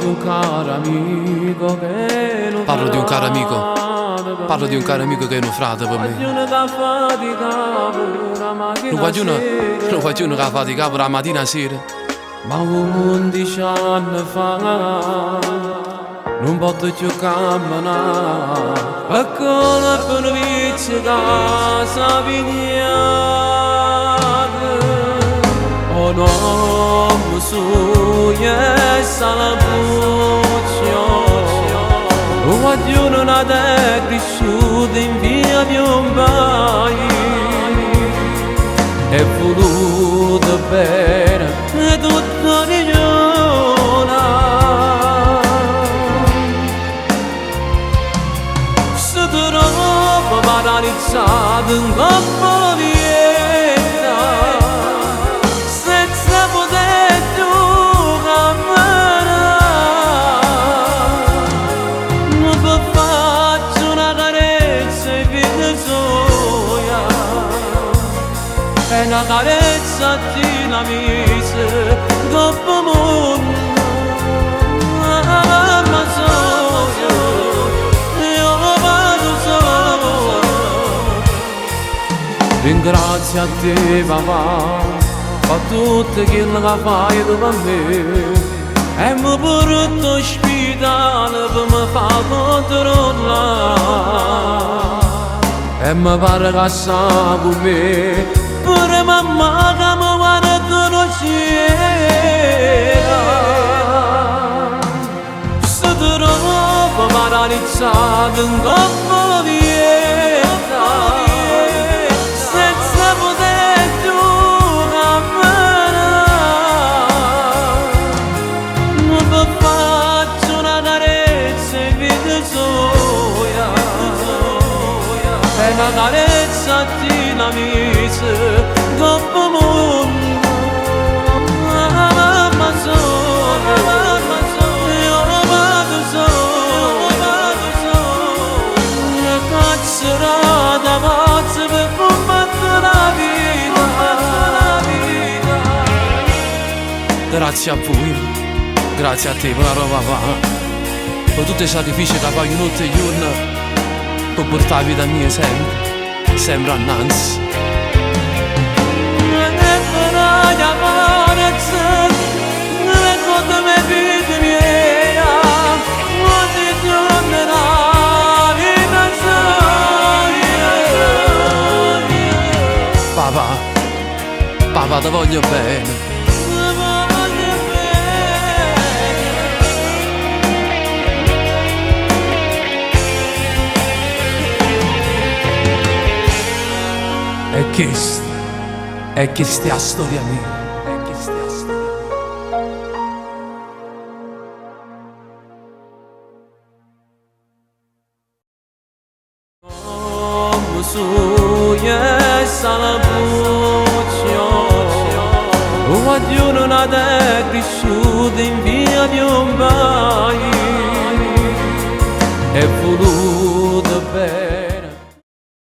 di un caro amico che non Parlo di un caro amico. Parlo di un caro amico che è un frate per me. Non faccio una fatica per la mattina sera. Ma 11 anni fa non posso più camminare, perché la provincia casa vignata. Oh no, mi sogna e salabuccio, lo voglio non ha cresciuto in via Piombai. È voluto bene e tutto migliora. Se trovo paralizzato in coppa vieta, senza poter più camminare, non faccio una carezza e vita soia. E una carezza ti la mise dopo mondo. Ma soio, io vado solo. Ringrazio a te papà per tutto quello che fai per me. E mi porto all'ospedale per mi far controllare. E mi pare che sa con me pure mamma che mi guarda conosceva. Se trovo paralizzato in coppa vieta, senza poter più camminare, non mi faccio una carezza in vita soia. E una carezza ti la mise dopo mondo. Ma sono, io vado solo. Una cazzerata pazza per combattere la vita. Grazie a voi, grazie a te per la roba va. Per tutti i sacrifici che fai notte e giorno per portare la vita mia sempre annanzi. Papà, ti voglio bene. E questa è la storia mia. Sogna e salabuccio, lo voglio non ha cresciuto in via Piombai. È voluto bene.